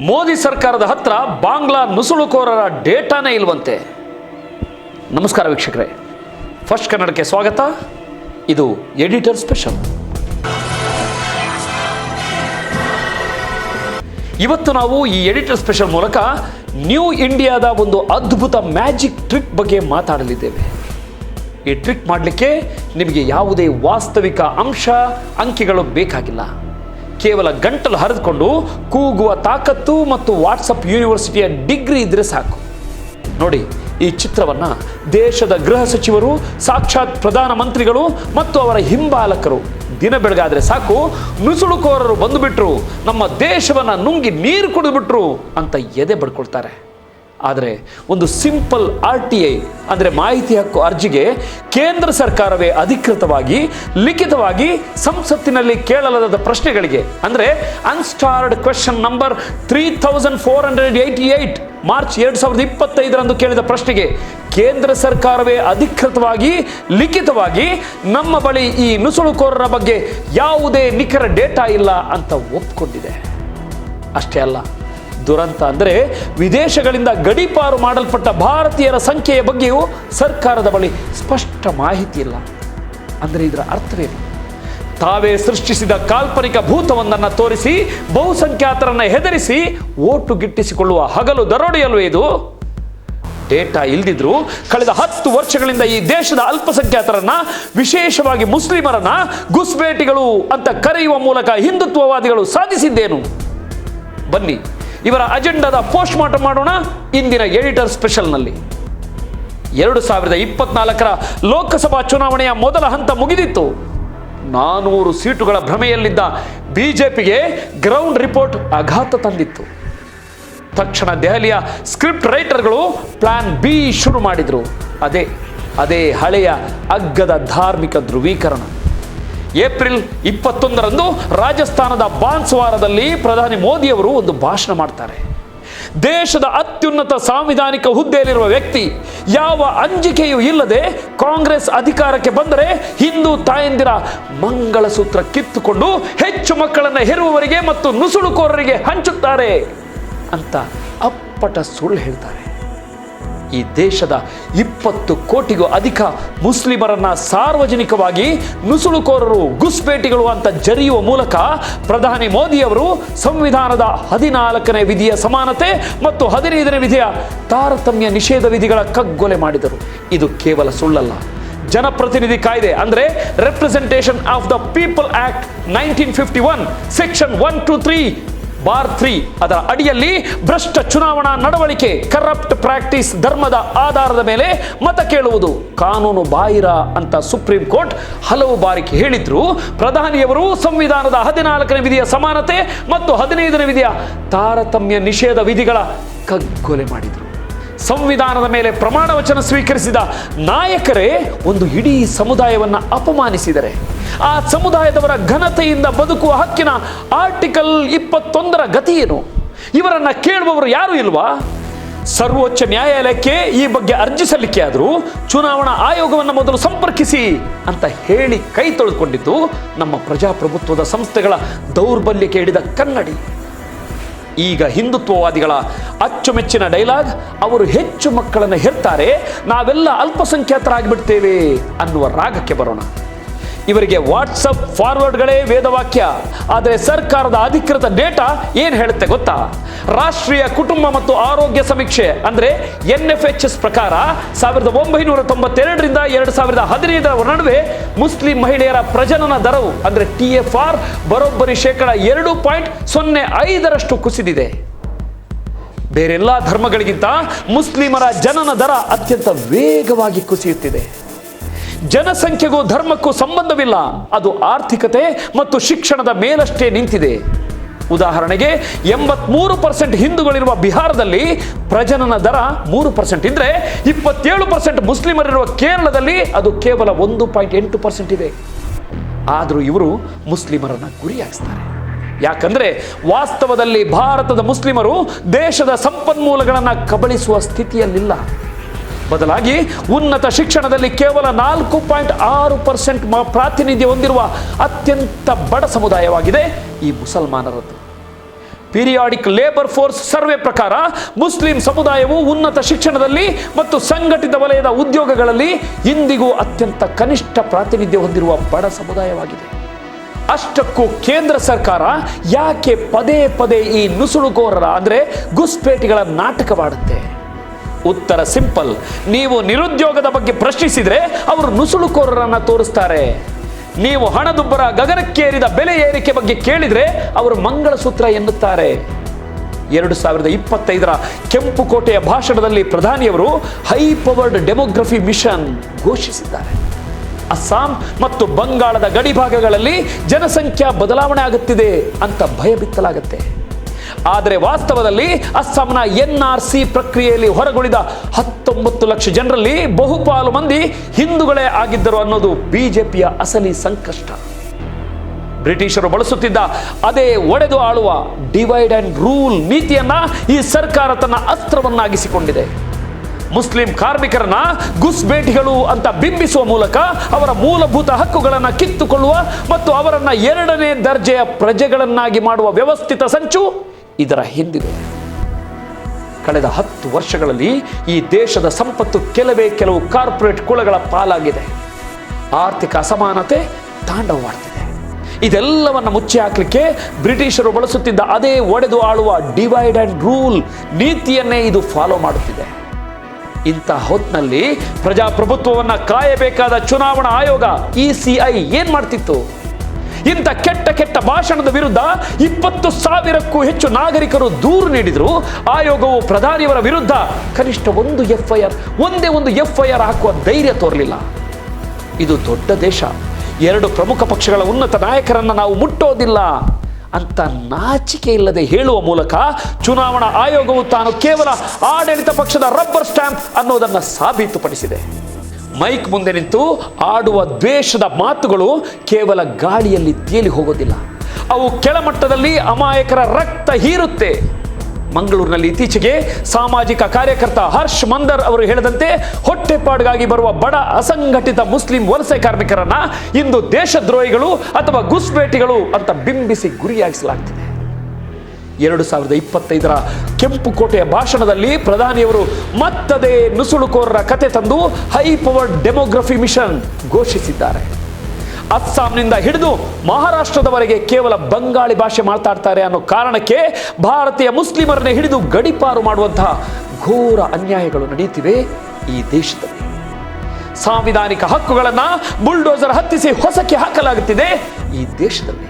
ಮೋದಿ ಸರ್ಕಾರದ ಹತ್ರ ಬಾಂಗ್ಲಾ ನುಸುಳುಕೋರರ ಡೇಟಾನೇ ಇಲ್ವಂತೆ. ನಮಸ್ಕಾರ ವೀಕ್ಷಕರೇ, ಫಸ್ಟ್ ಕನ್ನಡಕ್ಕೆ ಸ್ವಾಗತ. ಇದು ಎಡಿಟರ್ ಸ್ಪೆಷಲ್. ಇವತ್ತು ನಾವು ಈ ಎಡಿಟರ್ ಸ್ಪೆಷಲ್ ಮೂಲಕ ನ್ಯೂ ಇಂಡಿಯಾದ ಒಂದು ಅದ್ಭುತ ಮ್ಯಾಜಿಕ್ ಟ್ರಿಕ್ ಬಗ್ಗೆ ಮಾತಾಡಲಿದ್ದೇವೆ. ಈ ಟ್ರಿಕ್ ಮಾಡಲಿಕ್ಕೆ ನಿಮಗೆ ಯಾವುದೇ ವಾಸ್ತವಿಕ ಅಂಕಿಗಳು ಬೇಕಾಗಿಲ್ಲ. ಕೇವಲ ಗಂಟಲು ಹರಿದುಕೊಂಡು ಕೂಗುವ ತಾಕತ್ತು ಮತ್ತು ವಾಟ್ಸಪ್ ಯೂನಿವರ್ಸಿಟಿಯ ಡಿಗ್ರಿ ಇದ್ರೆ ಸಾಕು. ನೋಡಿ, ಈ ಚಿತ್ರವನ್ನು ದೇಶದ ಗೃಹ ಸಚಿವರು, ಸಾಕ್ಷಾತ್ ಪ್ರಧಾನಮಂತ್ರಿಗಳು ಮತ್ತು ಅವರ ಹಿಂಬಾಲಕರು ದಿನ ಬೆಳಗಾದ್ರೆ ಸಾಕು ನುಸುಳುಕೋರರು ಬಂದುಬಿಟ್ರು, ನಮ್ಮ ದೇಶವನ್ನು ನುಂಗಿ ನೀರು ಕುಡಿದ್ಬಿಟ್ರು ಅಂತ ಎದೆ ಬಡ್ಕೊಳ್ತಾರೆ. ಆದರೆ ಒಂದು ಸಿಂಪಲ್ RTI ಅಂದರೆ ಮಾಹಿತಿ ಹಕ್ಕು ಅರ್ಜಿಗೆ ಕೇಂದ್ರ ಸರ್ಕಾರವೇ ಅಧಿಕೃತವಾಗಿ ಲಿಖಿತವಾಗಿ ಸಂಸತ್ತಿನಲ್ಲಿ ಕೇಳಲಾದ ಪ್ರಶ್ನೆಗಳಿಗೆ ಅಂದರೆ ಅನ್ಸ್ಟಾರ್ಡ್ ಕ್ವೆಶ್ಚನ್ ನಂಬರ್ 3488 ಮಾರ್ಚ್ 2025 ಕೇಳಿದ ಪ್ರಶ್ನೆಗೆ ಕೇಂದ್ರ ಸರ್ಕಾರವೇ ಅಧಿಕೃತವಾಗಿ ಲಿಖಿತವಾಗಿ ನಮ್ಮ ಬಳಿ ಈ ನುಸುಳುಕೋರರ ಬಗ್ಗೆ ಯಾವುದೇ ನಿಖರ ಡೇಟಾ ಇಲ್ಲ ಅಂತ ಒಪ್ಪಿಕೊಂಡಿದೆ. ಅಷ್ಟೇ ಅಲ್ಲ, ದುರಂತ ಅಂದರೆ ವಿದೇಶಗಳಿಂದ ಗಡೀಪಾರು ಮಾಡಲ್ಪಟ್ಟ ಭಾರತೀಯರ ಸಂಖ್ಯೆಯ ಬಗ್ಗೆಯೂ ಸರ್ಕಾರದ ಬಳಿ ಸ್ಪಷ್ಟ ಮಾಹಿತಿ ಇಲ್ಲ. ಅಂದರೆ ಇದರ ಅರ್ಥವೇನು? ತಾವೇ ಸೃಷ್ಟಿಸಿದ ಕಾಲ್ಪನಿಕ ಭೂತವೊಂದನ್ನು ತೋರಿಸಿ ಬಹುಸಂಖ್ಯಾತರನ್ನು ಹೆದರಿಸಿ ಓಟು ಗಿಟ್ಟಿಸಿಕೊಳ್ಳುವ ಹಗಲು ದರೋಡೆಯಲ್ವೇ ಇದು? ಡೇಟಾ ಇಲ್ದಿದ್ರು ಕಳೆದ 10 ವರ್ಷಗಳಿಂದ ಈ ದೇಶದ ಅಲ್ಪಸಂಖ್ಯಾತರನ್ನ, ವಿಶೇಷವಾಗಿ ಮುಸ್ಲಿಮರನ್ನ ಗುಸ್ಬೇಟಿಗಳು ಅಂತ ಕರೆಯುವ ಮೂಲಕ ಹಿಂದುತ್ವವಾದಿಗಳು ಸಾಧಿಸಿದ್ದೇನು? ಬನ್ನಿ, ಇವರ ಅಜೆಂಡಾದ ಪೋಸ್ಟ್ ಮಾರ್ಟಮ್ ಮಾಡೋಣ ಇಂದಿನ ಎಡಿಟರ್ ಸ್ಪೆಷಲ್ನಲ್ಲಿ. 2024ರ ಲೋಕಸಭಾ ಚುನಾವಣೆಯ ಮೊದಲ ಹಂತ ಮುಗಿದಿತ್ತು. 400 ಸೀಟುಗಳ ಭ್ರಮೆಯಲ್ಲಿದ್ದ ಬಿಜೆಪಿಗೆ ಗ್ರೌಂಡ್ ರಿಪೋರ್ಟ್ ಆಘಾತ ತಂದಿತ್ತು. ತಕ್ಷಣ ದೆಹಲಿಯ ಸ್ಕ್ರಿಪ್ಟ್ ರೈಟರ್ಗಳು ಪ್ಲಾನ್ ಬಿ ಶುರು ಮಾಡಿದ್ರು. ಅದೇ ಹಳೆಯ ಅಗ್ಗದ ಧಾರ್ಮಿಕ ಧ್ರುವೀಕರಣ. ಏಪ್ರಿಲ್ 21ರಂದು ರಾಜಸ್ಥಾನದ ಬಾನ್ಸ್ವಾರದಲ್ಲಿ ಪ್ರಧಾನಿ ಮೋದಿಯವರು ಒಂದು ಭಾಷಣ ಮಾಡ್ತಾರೆ. ದೇಶದ ಅತ್ಯುನ್ನತ ಸಾಂವಿಧಾನಿಕ ಹುದ್ದೆಯಲ್ಲಿರುವ ವ್ಯಕ್ತಿ ಯಾವ ಅಂಜಿಕೆಯೂ ಇಲ್ಲದೆ ಕಾಂಗ್ರೆಸ್ ಅಧಿಕಾರಕ್ಕೆ ಬಂದರೆ ಹಿಂದೂ ತಾಯಂದಿರ ಮಂಗಳಸೂತ್ರ ಕಿತ್ತುಕೊಂಡು ಹೆಚ್ಚು ಮಕ್ಕಳನ್ನು ಹೆರುವವರಿಗೆ ಮತ್ತು ನುಸುಳುಕೋರರಿಗೆ ಹಂಚುತ್ತಾರೆ ಅಂತ ಅಪ್ಪಟ ಸುಳ್ಳು ಹೇಳ್ತಾರೆ. ಈ ದೇಶದ 20 ಕೋಟಿಗೂ ಅಧಿಕ ಮುಸ್ಲಿಮರನ್ನ ಸಾರ್ವಜನಿಕವಾಗಿ ನುಸುಳುಕೋರರು, ಗುಸ್ಬೇಟಿಗಳು ಅಂತ ಜರಿಯುವ ಮೂಲಕ ಪ್ರಧಾನಿ ಮೋದಿಯವರು ಸಂವಿಧಾನದ 14ನೇ ವಿಧಿಯ ಸಮಾನತೆ ಮತ್ತು 15ನೇ ವಿಧಿಯ ತಾರತಮ್ಯ ನಿಷೇಧ ವಿಧಿಗಳ ಕಗ್ಗೊಲೆ ಮಾಡಿದರು. ಇದು ಕೇವಲ ಸುಳ್ಳಲ್ಲ. ಜನಪ್ರತಿನಿಧಿ ಕಾಯ್ದೆ ಅಂದರೆ representation of the people act 1951 section 123(3) ಅದರ ಅಡಿಯಲ್ಲಿ ಭ್ರಷ್ಟ ಚುನಾವಣಾ ನಡವಳಿಕೆ, ಕರಪ್ಟ್ ಪ್ರಾಕ್ಟೀಸ್, ಧರ್ಮದ ಆಧಾರದ ಮೇಲೆ ಮತ ಕೇಳುವುದು ಕಾನೂನು ಬಾಹಿರ ಅಂತ ಸುಪ್ರೀಂ ಕೋರ್ಟ್ ಹಲವು ಬಾರಿ ಹೇಳಿದ್ರು. ಪ್ರಧಾನಿಯವರು ಸಂವಿಧಾನದ 14ನೇ ವಿಧಿಯ ಸಮಾನತೆ ಮತ್ತು 15ನೇ ವಿಧಿಯ ತಾರತಮ್ಯ ನಿಷೇಧ ವಿಧಿಗಳ ಕಗ್ಗೊಲೆ ಮಾಡಿದರು. ಸಂವಿಧಾನದ ಮೇಲೆ ಪ್ರಮಾಣ ವಚನ ಸ್ವೀಕರಿಸಿದ ನಾಯಕರೇ ಒಂದು ಇಡೀ ಸಮುದಾಯವನ್ನು ಅಪಮಾನಿಸಿದರೆ ಆ ಸಮುದಾಯದವರ ಘನತೆಯಿಂದ ಬದುಕುವ ಹಕ್ಕಿನ ಆರ್ಟಿಕಲ್ 21ರ ಗತಿ ಏನು? ಇವರನ್ನ ಕೇಳುವವರು ಯಾರು ಇಲ್ವಾ? ಸರ್ವೋಚ್ಚ ನ್ಯಾಯಾಲಯಕ್ಕೆ ಈ ಬಗ್ಗೆ ಅರ್ಜಿ ಸಲ್ಲಿಕೆ ಆದರೂ ಚುನಾವಣಾ ಆಯೋಗವನ್ನು ಮೊದಲು ಸಂಪರ್ಕಿಸಿ ಅಂತ ಹೇಳಿ ಕೈ ತೊಳೆದುಕೊಂಡಿದ್ದು ನಮ್ಮ ಪ್ರಜಾಪ್ರಭುತ್ವದ ಸಂಸ್ಥೆಗಳ ದೌರ್ಬಲ್ಯಕ್ಕೆ ಹಿಡಿದ ಕನ್ನಡಿ. ಈಗ ಹಿಂದುತ್ವವಾದಿಗಳ ಅಚ್ಚುಮೆಚ್ಚಿನ ಡೈಲಾಗ್, ಅವರು ಹೆಚ್ಚು ಮಕ್ಕಳನ್ನು ಹೆರ್ತಾರೆ, ನಾವೆಲ್ಲ ಅಲ್ಪಸಂಖ್ಯಾತರಾಗಿಬಿಡ್ತೇವೆ ಅನ್ನುವ ರಾಗಕ್ಕೆ ಬರೋಣ. ಇವರಿಗೆ ವಾಟ್ಸಪ್ ಫಾರ್ವರ್ಡ್ಗಳೇ ವೇದವಾಕ್ಯ. ಆದರೆ ಸರ್ಕಾರದ ಅಧಿಕೃತ ಡೇಟಾ ಏನು ಹೇಳುತ್ತೆ ಗೊತ್ತಾ? ರಾಷ್ಟ್ರೀಯ ಕುಟುಂಬ ಮತ್ತು ಆರೋಗ್ಯ ಸಮೀಕ್ಷೆ ಅಂದರೆ NFHS ಪ್ರಕಾರ 1992ರಿಂದ 2015ರ ನಡುವೆ ಮುಸ್ಲಿಂ ಮಹಿಳೆಯರ ಪ್ರಜನನ ದರವು ಅಂದರೆ TFR ಬರೋಬ್ಬರಿ 2.05% ಕುಸಿದಿದೆ. ಬೇರೆಲ್ಲ ಧರ್ಮಗಳಿಗಿಂತ ಮುಸ್ಲಿಮರ ಜನನ ದರ ಅತ್ಯಂತ ವೇಗವಾಗಿ ಕುಸಿಯುತ್ತಿದೆ. ಜನಸಂಖ್ಯೆಗೂ ಧರ್ಮಕ್ಕೂ ಸಂಬಂಧವಿಲ್ಲ, ಅದು ಆರ್ಥಿಕತೆ ಮತ್ತು ಶಿಕ್ಷಣದ ಮೇಲಷ್ಟೇ ನಿಂತಿದೆ. ಉದಾಹರಣೆಗೆ 83% ಹಿಂದೂಗಳಿರುವ ಬಿಹಾರದಲ್ಲಿ ಪ್ರಜನನ ದರ 3% ಇದ್ರೆ 27% ಮುಸ್ಲಿಮರಿರುವ ಕೇರಳದಲ್ಲಿ ಅದು ಕೇವಲ 1.8% ಇದೆ. ಆದರೂ ಇವರು ಮುಸ್ಲಿಮರನ್ನ ಗುರಿಯಾಗಿಸ್ತಾರೆ. ಯಾಕಂದ್ರೆ ವಾಸ್ತವದಲ್ಲಿ ಭಾರತದ ಮುಸ್ಲಿಮರು ದೇಶದ ಸಂಪನ್ಮೂಲಗಳನ್ನು ಕಬಳಿಸುವ ಸ್ಥಿತಿಯಲ್ಲಿಲ್ಲ. ಬದಲಾಗಿ ಉನ್ನತ ಶಿಕ್ಷಣದಲ್ಲಿ ಕೇವಲ 4.6% ಪ್ರಾತಿನಿಧ್ಯ ಹೊಂದಿರುವ ಅತ್ಯಂತ ಬಡ ಸಮುದಾಯವಾಗಿದೆ ಈ ಮುಸಲ್ಮಾನರದ್ದು. ಪೀರಿಯಾಡಿಕ್ ಲೇಬರ್ ಫೋರ್ಸ್ ಸರ್ವೆ ಪ್ರಕಾರ ಮುಸ್ಲಿಂ ಸಮುದಾಯವು ಉನ್ನತ ಶಿಕ್ಷಣದಲ್ಲಿ ಮತ್ತು ಸಂಘಟಿತ ವಲಯದ ಉದ್ಯೋಗಗಳಲ್ಲಿ ಇಂದಿಗೂ ಅತ್ಯಂತ ಕನಿಷ್ಠ ಪ್ರಾತಿನಿಧ್ಯ ಹೊಂದಿರುವ ಬಡ ಸಮುದಾಯವಾಗಿದೆ. ಅಷ್ಟಕ್ಕೂ ಕೇಂದ್ರ ಸರ್ಕಾರ ಯಾಕೆ ಪದೇ ಪದೇ ಈ ನುಸುಳುಕೋರರ ಅಂದರೆ ಗುಸ್ಪೇಟಿಗಳ ನಾಟಕವಾಡುತ್ತೆ? ಉತ್ತರ ಸಿಂಪಲ್. ನೀವು ನಿರುದ್ಯೋಗದ ಬಗ್ಗೆ ಪ್ರಶ್ನಿಸಿದರೆ ಅವರು ನುಸುಳುಕೋರರನ್ನ ತೋರಿಸ್ತಾರೆ. ನೀವು ಹಣದುಬ್ಬರ, ಗಗನಕ್ಕೇರಿದ ಬೆಲೆ ಏರಿಕೆ ಬಗ್ಗೆ ಕೇಳಿದರೆ ಅವರು ಮಂಗಳಸೂತ್ರ ಎನ್ನುತ್ತಾರೆ. 2025ರ ಕೆಂಪುಕೋಟೆಯ ಭಾಷಣದಲ್ಲಿ ಪ್ರಧಾನಿಯವರು ಹೈ ಪವರ್ಡ್ ಡೆಮೋಗ್ರಫಿ ಮಿಷನ್ ಘೋಷಿಸಿದ್ದಾರೆ. ಅಸ್ಸಾಂ ಮತ್ತು ಬಂಗಾಳದ ಗಡಿ ಭಾಗಗಳಲ್ಲಿ ಜನಸಂಖ್ಯಾ ಬದಲಾವಣೆ ಆಗುತ್ತಿದೆ ಅಂತ ಭಯ ಬಿತ್ತಲಾಗುತ್ತೆ. ಆದರೆ ವಾಸ್ತವದಲ್ಲಿ ಅಸ್ಸಾಂನ NRC ಪ್ರಕ್ರಿಯೆಯಲ್ಲಿ ಹೊರಗುಳಿದ 19 ಲಕ್ಷ ಜನರಲ್ಲಿ ಬಹುಪಾಲು ಮಂದಿ ಹಿಂದೂಗಳೇ ಆಗಿದ್ದರು ಅನ್ನೋದು ಬಿಜೆಪಿಯ ಅಸಲಿ ಸಂಕಷ್ಟ. ಬ್ರಿಟಿಷರು ಬಳಸುತ್ತಿದ್ದ ಅದೇ ಒಡೆದು ಆಳುವ ಡಿವೈಡ್ ಅಂಡ್ ರೂಲ್ ನೀತಿಯನ್ನ ಈ ಸರ್ಕಾರ ತನ್ನ ಅಸ್ತ್ರವನ್ನಾಗಿಸಿಕೊಂಡಿದೆ. ಮುಸ್ಲಿಂ ಕಾರ್ಮಿಕರನ್ನ ಗುಸ್ಬೇಟಿಗಳು ಅಂತ ಬಿಂಬಿಸುವ ಮೂಲಕ ಅವರ ಮೂಲಭೂತ ಹಕ್ಕುಗಳನ್ನು ಕಿತ್ತುಕೊಳ್ಳುವ ಮತ್ತು ಅವರನ್ನ 2ನೇ ದರ್ಜೆಯ ಪ್ರಜೆಗಳನ್ನಾಗಿ ಮಾಡುವ ವ್ಯವಸ್ಥಿತ ಸಂಚು ಇದರ ಹಿಂದಿದೆ. ಕಳೆದ 10 ವರ್ಷಗಳಲ್ಲಿ ಈ ದೇಶದ ಸಂಪತ್ತು ಕೆಲವು ಕಾರ್ಪೊರೇಟ್ ಕುಳಗಳ ಪಾಲಾಗಿದೆ. ಆರ್ಥಿಕ ಅಸಮಾನತೆ ತಾಂಡವವಾಡ್ತಿದೆ. ಇದೆಲ್ಲವನ್ನ ಮುಚ್ಚಿ ಹಾಕಲಿಕ್ಕೆ ಬ್ರಿಟಿಷರು ಬಳಸುತ್ತಿದ್ದ ಅದೇ ಒಡೆದು ಆಳುವ ಡಿವೈಡ್ ಅಂಡ್ ರೂಲ್ ನೀತಿಯನ್ನೇ ಇದು ಫಾಲೋ ಮಾಡುತ್ತಿದೆ. ಇಂಥ ಹೊತ್ತಿನಲ್ಲಿ ಪ್ರಜಾಪ್ರಭುತ್ವವನ್ನ ಕಾಯಬೇಕಾದ ಚುನಾವಣಾ ಆಯೋಗ ECI ಏನ್ ಮಾಡ್ತಿತ್ತು? ಇಂಥ ಕೆಟ್ಟ ಭಾಷಣದ ವಿರುದ್ಧ 20,000ಕ್ಕೂ ಹೆಚ್ಚು ನಾಗರಿಕರು ದೂರು ನೀಡಿದ್ರು. ಆಯೋಗವು ಪ್ರಧಾನಿಯವರ ವಿರುದ್ಧ ಕನಿಷ್ಠ ಒಂದೇ ಒಂದು FIR ಹಾಕುವ ಧೈರ್ಯ ತೋರಲಿಲ್ಲ. ಇದು ದೊಡ್ಡ ದೇಶ, 2 ಪ್ರಮುಖ ಪಕ್ಷಗಳ ಉನ್ನತ ನಾಯಕರನ್ನ ನಾವು ಮುಟ್ಟೋದಿಲ್ಲ ಅಂತ ನಾಚಿಕೆ ಇಲ್ಲದೆ ಹೇಳುವ ಮೂಲಕ ಚುನಾವಣಾ ಆಯೋಗವು ತಾನು ಕೇವಲ ಆಡಳಿತ ಪಕ್ಷದ ರಬ್ಬರ್ ಸ್ಟ್ಯಾಂಪ್ ಅನ್ನೋದನ್ನು ಸಾಬೀತುಪಡಿಸಿದೆ. ಮೈಕ್ ಮುಂದೆ ನಿಂತು ಆಡುವ ದ್ವೇಷದ ಮಾತುಗಳು ಕೇವಲ ಗಾಳಿಯಲ್ಲಿ ತೇಲಿ ಹೋಗೋದಿಲ್ಲ, ಅವು ಕೆಳಮಟ್ಟದಲ್ಲಿ ಅಮಾಯಕರ ರಕ್ತ ಹೀರುತ್ತೆ. ಮಂಗಳೂರಿನಲ್ಲಿ ಇತ್ತೀಚೆಗೆ ಸಾಮಾಜಿಕ ಕಾರ್ಯಕರ್ತ ಹರ್ಷ್ ಮಂದರ್ ಅವರು ಹೇಳಿದಂತೆ ಹೊಟ್ಟೆಪಾಡಿಗಾಗಿ ಬರುವ ಬಡ ಅಸಂಘಟಿತ ಮುಸ್ಲಿಂ ವಲಸೆ ಕಾರ್ಮಿಕರನ್ನ ಇಂದು ದೇಶದ್ರೋಹಿಗಳು ಅಥವಾ ಗುಸ್ಬೇಟಿಗಳು ಅಂತ ಬಿಂಬಿಸಿ ಗುರಿಯಾಗಿಸಲಾಗ್ತಿದೆ. 2025ರ ಕೆಂಪುಕೋಟೆಯ ಭಾಷಣದಲ್ಲಿ ಪ್ರಧಾನಿಯವರು ಮತ್ತದೇ ನುಸುಳುಕೋರರ ಕತೆ ತಂದು ಹೈ ಪವರ್ಡ್ ಡೆಮೋಗ್ರಫಿ ಮಿಷನ್ ಘೋಷಿಸಿದ್ದಾರೆ. ಅಸ್ಸಾಂನಿಂದ ಹಿಡಿದು ಮಹಾರಾಷ್ಟ್ರದವರೆಗೆ ಕೇವಲ ಬಂಗಾಳಿ ಭಾಷೆ ಮಾತಾಡ್ತಾರೆ ಅನ್ನೋ ಕಾರಣಕ್ಕೆ ಭಾರತೀಯ ಮುಸ್ಲಿಮರನ್ನೇ ಹಿಡಿದು ಗಡಿಪಾರು ಮಾಡುವಂತಹ ಘೋರ ಅನ್ಯಾಯಗಳು ನಡೆಯುತ್ತಿವೆ ಈ ದೇಶದಲ್ಲಿ. ಸಾಂವಿಧಾನಿಕ ಹಕ್ಕುಗಳನ್ನ ಬುಲ್ಡೋಸರ್ ಹತ್ತಿಸಿ ಹೊಸಕ್ಕೆ ಹಾಕಲಾಗುತ್ತಿದೆ ಈ ದೇಶದಲ್ಲಿ.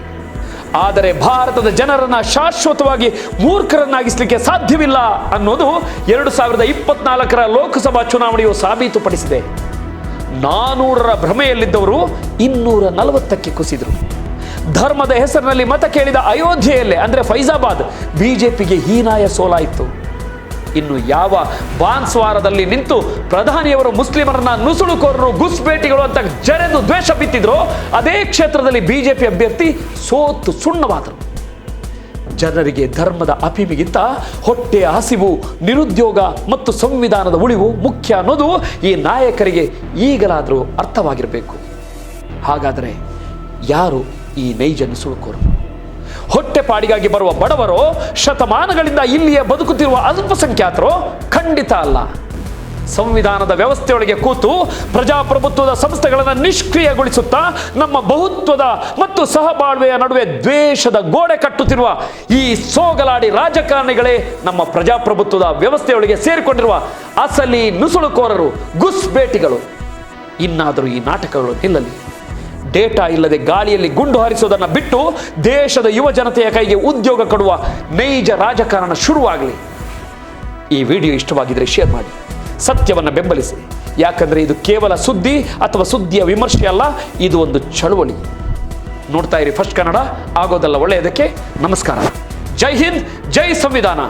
ಆದರೆ ಭಾರತದ ಜನರನ್ನ ಶಾಶ್ವತವಾಗಿ ಮೂರ್ಖರನ್ನಾಗಿಸಲಿಕ್ಕೆ ಸಾಧ್ಯವಿಲ್ಲ ಅನ್ನೋದು 2024ರ ಲೋಕಸಭಾ ಚುನಾವಣೆಯು ಸಾಬೀತುಪಡಿಸಿದೆ. 400ರ ಭ್ರಮೆಯಲ್ಲಿದ್ದವರು 240ಕ್ಕೆ ಕುಸಿದರು. ಧರ್ಮದ ಹೆಸರಿನಲ್ಲಿ ಮತ ಕೇಳಿದ ಅಯೋಧ್ಯೆಯಲ್ಲೇ ಅಂದರೆ ಫೈಜಾಬಾದ್ ಬಿಜೆಪಿಗೆ ಹೀನಾಯ ಸೋಲಾಯಿತು. ಇನ್ನು ಯಾವ ಬಾನ್ಸ್ವಾರದಲ್ಲಿ ನಿಂತು ಪ್ರಧಾನಿಯವರು ಮುಸ್ಲಿಮರನ್ನ ನುಸುಳುಕೋರರು, ಗುಸ್ಬೇಟಿಗಳು ಅಂತ ಜರೆದು ದ್ವೇಷ ಬಿತ್ತಿದ್ರು, ಅದೇ ಕ್ಷೇತ್ರದಲ್ಲಿ ಬಿಜೆಪಿ ಅಭ್ಯರ್ಥಿ ಸೋತು ಸುಣ್ಣವಾದರು. ಜನರಿಗೆ ಧರ್ಮದ ಅಫೀಮಿಗಿಂತ ಹೊಟ್ಟೆಯ ಹಸಿವು, ನಿರುದ್ಯೋಗ ಮತ್ತು ಸಂವಿಧಾನದ ಉಳಿವು ಮುಖ್ಯ ಅನ್ನೋದು ಈ ನಾಯಕರಿಗೆ ಈಗಲಾದರೂ ಅರ್ಥವಾಗಿರಬೇಕು. ಹಾಗಾದರೆ ಯಾರು ಈ ನೈಜ ನುಸುಳುಕೋರರು? ಹೊಟ್ಟೆಪಾಡಿಗಾಗಿ ಬರುವ ಬಡವರೋ, ಶತಮಾನಗಳಿಂದ ಇಲ್ಲಿಯೇ ಬದುಕುತ್ತಿರುವ ಅಲ್ಪಸಂಖ್ಯಾತರೋ? ಖಂಡಿತ ಅಲ್ಲ. ಸಂವಿಧಾನದ ವ್ಯವಸ್ಥೆಯೊಳಗೆ ಕೂತು ಪ್ರಜಾಪ್ರಭುತ್ವದ ಸಂಸ್ಥೆಗಳನ್ನು ನಿಷ್ಕ್ರಿಯಗೊಳಿಸುತ್ತಾ ನಮ್ಮ ಬಹುತ್ವದ ಮತ್ತು ಸಹಬಾಳ್ವೆಯ ನಡುವೆ ದ್ವೇಷದ ಗೋಡೆ ಕಟ್ಟುತ್ತಿರುವ ಈ ಸೋಗಲಾಡಿ ರಾಜಕಾರಣಿಗಳೇ ನಮ್ಮ ಪ್ರಜಾಪ್ರಭುತ್ವದ ವ್ಯವಸ್ಥೆಯೊಳಗೆ ಸೇರಿಕೊಂಡಿರುವ ಅಸಲಿ ನುಸುಳುಕೋರರು, ಗುಸ್ಬೇಟಿಗಳು. ಇನ್ನಾದರೂ ಈ ನಾಟಕಗಳು ನಿಲ್ಲಲಿ. ಡೇಟಾ ಇಲ್ಲದೆ ಗಾಳಿಯಲ್ಲಿ ಗುಂಡು ಹಾರಿಸೋದನ್ನು ಬಿಟ್ಟು ದೇಶದ ಯುವ ಜನತೆಯ ಕೈಗೆ ಉದ್ಯೋಗ ಕೊಡುವ ನೈಜ ರಾಜಕಾರಣ ಶುರುವಾಗಲಿ. ಈ ವಿಡಿಯೋ ಇಷ್ಟವಾಗಿದ್ದರೆ ಶೇರ್ ಮಾಡಿ, ಸತ್ಯವನ್ನು ಬೆಂಬಲಿಸಿ. ಯಾಕಂದರೆ ಇದು ಕೇವಲ ಸುದ್ದಿ ಅಥವಾ ಸುದ್ದಿಯ ವಿಮರ್ಶೆ ಅಲ್ಲ, ಇದು ಒಂದು ಚಳುವಳಿ. ನೋಡ್ತಾ ಇರಿ ಫಸ್ಟ್ ಕನ್ನಡ, ಆಗೋದಲ್ಲ ಒಳ್ಳೆಯದಕ್ಕೆ. ನಮಸ್ಕಾರ. ಜೈ ಹಿಂದ್, ಜೈ ಸಂವಿಧಾನ.